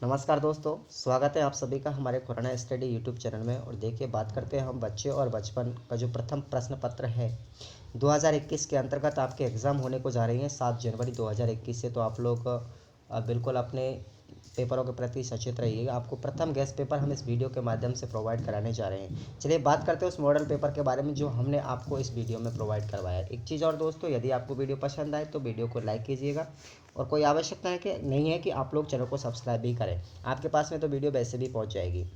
नमस्कार दोस्तों, स्वागत है आप सभी का हमारे कोरोना स्टडी यूट्यूब चैनल में। और देखिए, बात करते हैं हम बच्चे और बचपन का जो प्रथम प्रश्न पत्र है 2021 के अंतर्गत आपके एग्ज़ाम होने को जा रही हैं 7 जनवरी 2021 से। तो आप लोग बिल्कुल अपने पेपरों के प्रति सचेत रहिएगा। आपको प्रथम गेस्ट पेपर हम इस वीडियो के माध्यम से प्रोवाइड कराने जा रहे हैं। चलिए बात करते हैं उस मॉडल पेपर के बारे में जो हमने आपको इस वीडियो में प्रोवाइड करवाया है। एक चीज़ और दोस्तों, यदि आपको वीडियो पसंद आए तो वीडियो को लाइक कीजिएगा और कोई आवश्यकता है कि नहीं है कि आप लोग चैनल को सब्सक्राइब भी करें। आपके पास में तो वीडियो वैसे भी पहुंच जाएगी।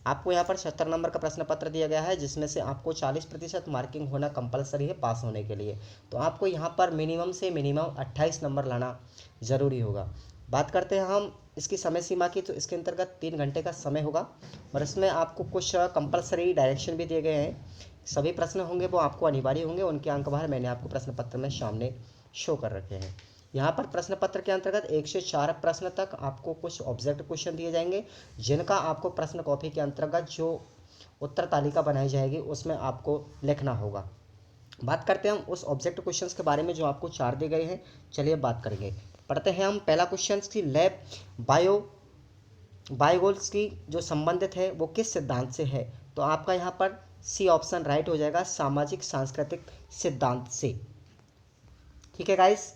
आपको यहाँ पर 70 नंबर का प्रश्न पत्र दिया गया है, जिसमें से आपको 40% मार्किंग होना कंपलसरी है पास होने के लिए। तो आपको यहाँ पर मिनिमम से मिनिमम 28 नंबर लाना ज़रूरी होगा। बात करते हैं हम इसकी समय सीमा की, तो इसके अंतर्गत 3 घंटे का समय होगा और इसमें आपको कुछ कंपलसरी डायरेक्शन भी दिए गए हैं। सभी प्रश्न होंगे वो आपको अनिवार्य होंगे, उनके अंक भार मैंने आपको प्रश्न पत्र में सामने शो कर रखे हैं। यहाँ पर प्रश्न पत्र के अंतर्गत 1 से 4 प्रश्न तक आपको कुछ ऑब्जेक्ट क्वेश्चन दिए जाएंगे, जिनका आपको प्रश्न कॉपी के अंतर्गत जो उत्तर तालिका बनाई जाएगी उसमें आपको लिखना होगा। बात करते हैं हम उस ऑब्जेक्ट क्वेश्चंस के बारे में जो आपको 4 दिए गए हैं। चलिए बात करेंगे। पढ़ते हैं हम पहला क्वेश्चन की लैब बायोगोल्स की जो संबंधित है वो किस सिद्धांत से है। तो आपका यहाँ पर सी ऑप्शन राइट हो जाएगा, सामाजिक सांस्कृतिक सिद्धांत से। ठीक है गाइस।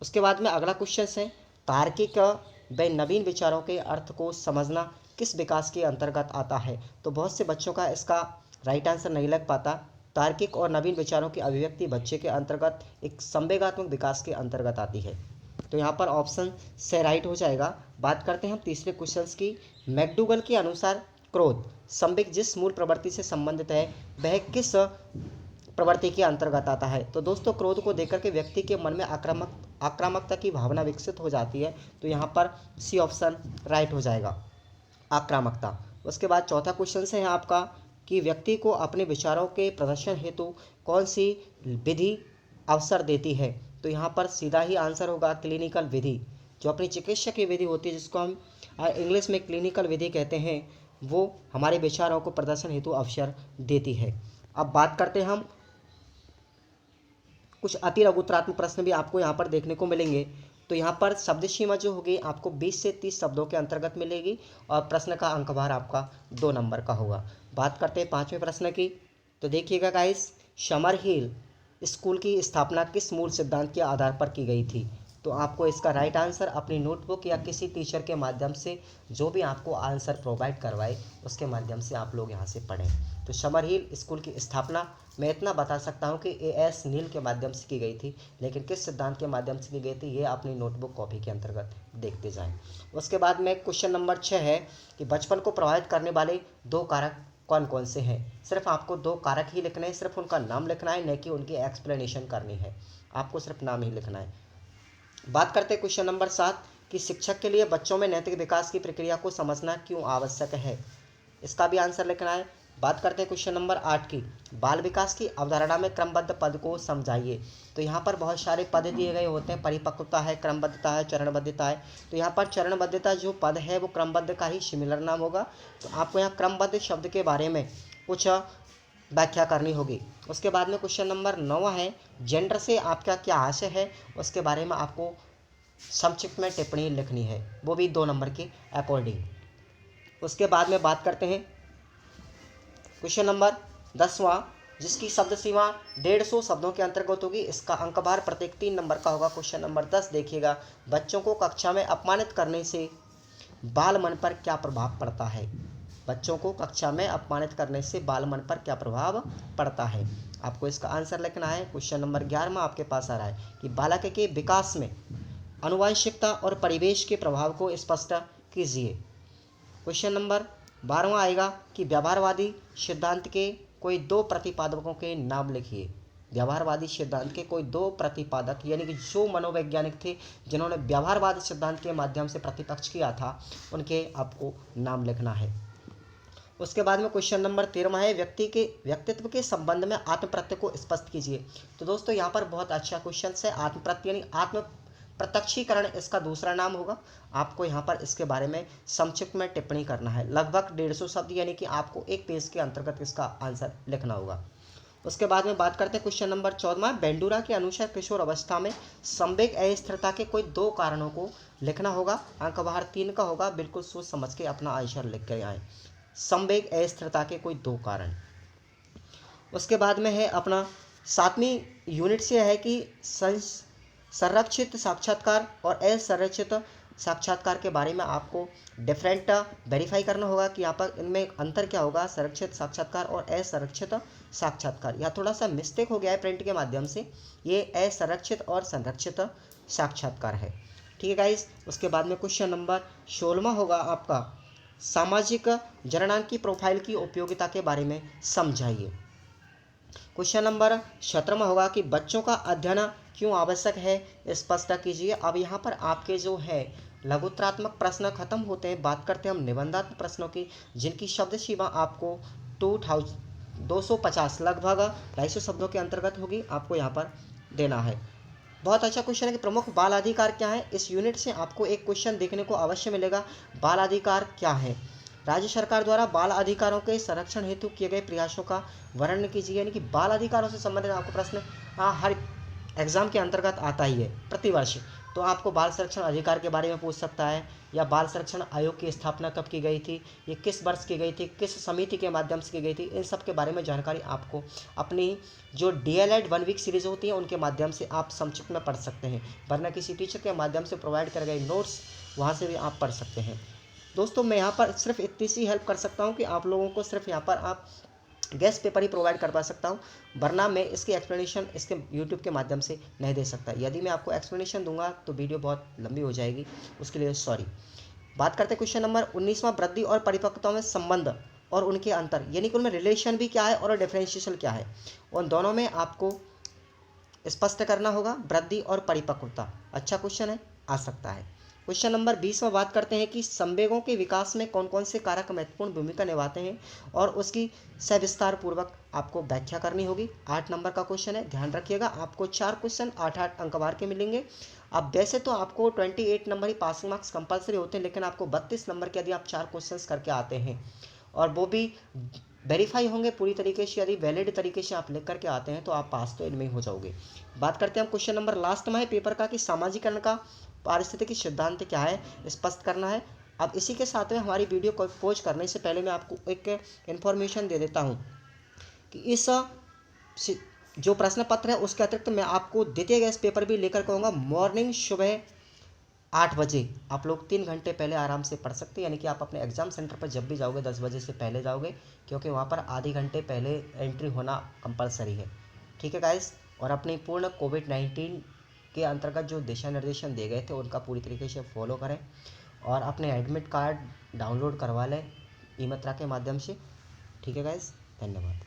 उसके बाद में अगला क्वेश्चन है, तार्किक व नवीन विचारों के अर्थ को समझना किस विकास के अंतर्गत आता है। तो बहुत से बच्चों का इसका राइट आंसर नहीं लग पाता। तार्किक और नवीन विचारों की अभिव्यक्ति बच्चे के अंतर्गत एक संवेगात्मक विकास के अंतर्गत आती है। तो यहाँ पर ऑप्शन से राइट हो जाएगा। बात करते हैं हम तीसरे क्वेश्चन की। मैकडूगल के अनुसार क्रोध संवेग जिस मूल प्रवृत्ति से संबंधित है वह किस प्रवृत्ति के अंतर्गत आता है। तो दोस्तों, क्रोध को देकर के व्यक्ति के मन में आक्रामकता की भावना विकसित हो जाती है। तो यहाँ पर सी ऑप्शन राइट हो जाएगा, आक्रामकता। उसके बाद चौथा क्वेश्चन है आपका कि व्यक्ति को अपने विचारों के प्रदर्शन हेतु कौन सी विधि अवसर देती है। तो यहाँ पर सीधा ही आंसर होगा क्लिनिकल विधि। जो अपनी चिकित्सा की विधि होती है, जिसको हम इंग्लिश में क्लिनिकल विधि कहते हैं, वो हमारे विचारों को प्रदर्शन हेतु अवसर देती है। अब बात करते हैं हम कुछ अति लघुतरात्मक प्रश्न भी आपको यहाँ पर देखने को मिलेंगे। तो यहाँ पर शब्द सीमा जो होगी आपको 20 से 30 शब्दों के अंतर्गत मिलेगी और प्रश्न का अंक भार आपका 2 नंबर का होगा। बात करते हैं 5वें प्रश्न की। तो देखिएगा गाइस, समर हिल स्कूल की स्थापना किस मूल सिद्धांत के आधार पर की गई थी। तो आपको इसका राइट आंसर अपनी नोटबुक या किसी टीचर के माध्यम से, जो भी आपको आंसर प्रोवाइड करवाए उसके माध्यम से आप लोग यहाँ से पढ़ें। तो समर हिल स्कूल की स्थापना मैं इतना बता सकता हूँ कि एएस नील के माध्यम से की गई थी, लेकिन किस सिद्धांत के माध्यम से की गई थी ये अपनी नोटबुक कॉपी के अंतर्गत देखते जाएं। उसके बाद में क्वेश्चन नंबर 6 है कि बचपन को प्रभावित करने वाले 2 कारक कौन कौन से हैं। सिर्फ आपको 2 कारक ही लिखने हैं, सिर्फ उनका नाम लिखना है, न कि उनकी एक्सप्लेनेशन करनी है। आपको सिर्फ नाम ही लिखना है। बात करते हैं क्वेश्चन नंबर 7 कि शिक्षक के लिए बच्चों में नैतिक विकास की प्रक्रिया को समझना क्यों आवश्यक है। इसका भी आंसर लिखना है। बात करते हैं क्वेश्चन नंबर 8 की, बाल विकास की अवधारणा में क्रमबद्ध पद को समझाइए। तो यहाँ पर बहुत सारे पद दिए गए होते हैं, परिपक्वता है, क्रमबद्धता है, चरणबद्धता है। तो यहाँ पर चरणबद्धता जो पद है वो क्रमबद्ध का ही सिमिलर नाम होगा। तो आपको यहाँ क्रमबद्ध शब्द के बारे में कुछ व्याख्या करनी होगी। उसके बाद में क्वेश्चन नंबर 9 है, जेंडर से आपका क्या आशय है, उसके बारे में आपको संक्षिप्त में टिप्पणी लिखनी है, वो भी 2 नंबर के अकॉर्डिंग। उसके बाद में बात करते हैं क्वेश्चन नंबर 10वां, जिसकी शब्द सीमा 150 शब्दों के अंतर्गत होगी। इसका अंक भार प्रत्येक 3 नंबर का होगा। क्वेश्चन नंबर 10 देखिएगा, बच्चों को कक्षा में अपमानित करने से बाल मन पर क्या प्रभाव पड़ता है। बच्चों को कक्षा में अपमानित करने से बाल मन पर क्या प्रभाव पड़ता है, आपको इसका आंसर लिखना है। क्वेश्चन नंबर 11 आपके पास आ रहा है कि बालक के विकास में आनुवंशिकता और परिवेश के प्रभाव को स्पष्ट कीजिए। क्वेश्चन नंबर 12 आएगा कि व्यवहारवादी सिद्धांत के कोई 2 प्रतिपादकों के नाम लिखिए। व्यवहारवादी सिद्धांत के कोई 2 प्रतिपादक, यानी कि जो मनोवैज्ञानिक थे जिन्होंने व्यवहारवाद सिद्धांत के माध्यम से प्रतिपक्ष किया था, उनके आपको नाम लिखना है। उसके बाद में क्वेश्चन नंबर 13 है, व्यक्ति के व्यक्तित्व के संबंध में आत्म प्रत्यय को स्पष्ट कीजिए। तो दोस्तों यहाँ पर बहुत अच्छा क्वेश्चन है। आत्म प्रत्यय यानी आत्म प्रत्यक्षीकरण इसका दूसरा नाम होगा। आपको यहाँ पर इसके बारे में संक्षिप्त में टिप्पणी करना है, लगभग 150 शब्द, यानी कि आपको एक पेज के अंतर्गत इसका आंसर लिखना होगा। उसके बाद में बात करते हैं क्वेश्चन नंबर 14। बेंडूरा के अनुसार किशोर अवस्था में संवेग अस्थिरता के कोई 2 कारणों को लिखना होगा। अंक बाहर 3 का होगा, बिल्कुल सोच समझ के अपना आंसर लिख कर आए। संवेग अस्थिरता के कोई 2 कारण। उसके बाद में है अपना 7वीं यूनिट से है कि संरक्षित साक्षात्कार और असंरक्षित साक्षात्कार के बारे में आपको डिफरेंट वेरीफाई करना होगा कि यहाँ पर इनमें अंतर क्या होगा, संरक्षित साक्षात्कार और असंरक्षित साक्षात्कार। यहाँ थोड़ा सा मिस्टेक हो गया है प्रिंट के माध्यम से, ये असंरक्षित और संरक्षित साक्षात्कार है। ठीक है गाइस। उसके बाद में क्वेश्चन नंबर 16 होगा आपका, सामाजिक जननांग की प्रोफाइल की उपयोगिता के बारे में समझाइए। क्वेश्चन नंबर 17 होगा कि बच्चों का अध्ययन क्यों आवश्यक है, स्पष्ट कीजिए। अब यहाँ पर आपके जो है लघुत्तरात्मक प्रश्न खत्म होते हैं। बात करते हैं हम निबंधात्मक प्रश्नों की, जिनकी शब्द सीमा आपको 250 लगभग 250 शब्दों के अंतर्गत होगी, आपको यहाँ पर देना है। बहुत अच्छा क्वेश्चन है कि प्रमुख बाल अधिकार क्या है। इस यूनिट से आपको एक क्वेश्चन देखने को अवश्य मिलेगा, बाल अधिकार क्या है। राज्य सरकार द्वारा बाल अधिकारों के संरक्षण हेतु किए गए प्रयासों का वर्णन कीजिए। यानी कि बाल अधिकारों से संबंधित आपको प्रश्न हर एग्जाम के अंतर्गत आता ही है प्रतिवर्ष। तो आपको बाल संरक्षण अधिकार के बारे में पूछ सकता है, या बाल संरक्षण आयोग की स्थापना कब की गई थी, ये किस वर्ष की गई थी, किस समिति के माध्यम से की गई थी, इन सब के बारे में जानकारी आपको अपनी जो DLED 1 वीक सीरीज होती है उनके माध्यम से आप संक्षिप्त में पढ़ सकते हैं, वरना किसी टीचर के माध्यम से प्रोवाइड कर गए नोट्स वहाँ से भी आप पढ़ सकते हैं। दोस्तों मैं यहाँ पर सिर्फ इतनी सी हेल्प कर सकता हूँ कि आप लोगों को सिर्फ यहाँ पर आप गेस्ट पेपर ही प्रोवाइड करवा सकता हूँ, वरना मैं इसकी एक्सप्लेनेशन इसके यूट्यूब के माध्यम से नहीं दे सकता। यदि मैं आपको एक्सप्लेनेशन दूंगा तो वीडियो बहुत लंबी हो जाएगी, उसके लिए सॉरी। बात करते हैं क्वेश्चन नंबर 19वां, वृद्धि और परिपक्वता में संबंध और उनके अंतर, यानी कि उनमें रिलेशन भी क्या है और डिफरेंशिएशन क्या है, उन दोनों में आपको स्पष्ट करना होगा। वृद्धि और परिपक्वता अच्छा क्वेश्चन है, आ सकता है। क्वेश्चन नंबर 20 में बात करते हैं कि संवेगों के विकास में कौन कौन से कारक महत्वपूर्ण भूमिका निभाते हैं और उसकी सविस्तार पूर्वक आपको व्याख्या करनी होगी। 8 नंबर का क्वेश्चन है, ध्यान रखिएगा। आपको 4 क्वेश्चन 8-8 अंक बार के मिलेंगे। अब वैसे तो आपको 28 नंबर ही पासिंग मार्क्स कंपलसरी होते हैं, लेकिन आपको 32 नंबर के यदि आप 4 क्वेश्चन करके आते हैं और वो भी वेरीफाई होंगे पूरी तरीके से, यदि वैलिड तरीके से आप लिख करके आते हैं तो आप पास तो इनमें ही हो जाओगे। बात करते हैं हम क्वेश्चन नंबर लास्ट में है पेपर का, कि सामाजिकरण का पारिस्थितिकी सिद्धांत क्या है, स्पष्ट करना है। अब इसी के साथ में हमारी वीडियो को पोस्ट करने से पहले मैं आपको एक इन्फॉर्मेशन दे देता हूँ कि इस जो प्रश्न पत्र है उसके अतिरिक्त मैं आपको द्वितीय गैस पेपर भी लेकर कहूँगा। मॉर्निंग सुबह 8 बजे आप लोग 3 घंटे पहले आराम से पढ़ सकते हैं, यानी कि आप अपने एग्जाम सेंटर पर जब भी जाओगे 10 बजे से पहले जाओगे, क्योंकि वहाँ पर आधे घंटे पहले एंट्री होना कंपलसरी है। ठीक है गाइस। और अपनी पूर्ण कोविड-19 के अंतर्गत जो दिशा निर्देशन दिए गए थे उनका पूरी तरीके से फॉलो करें और अपने एडमिट कार्ड डाउनलोड करवा लें ई मित्रा के माध्यम से। ठीक है गाइस, धन्यवाद।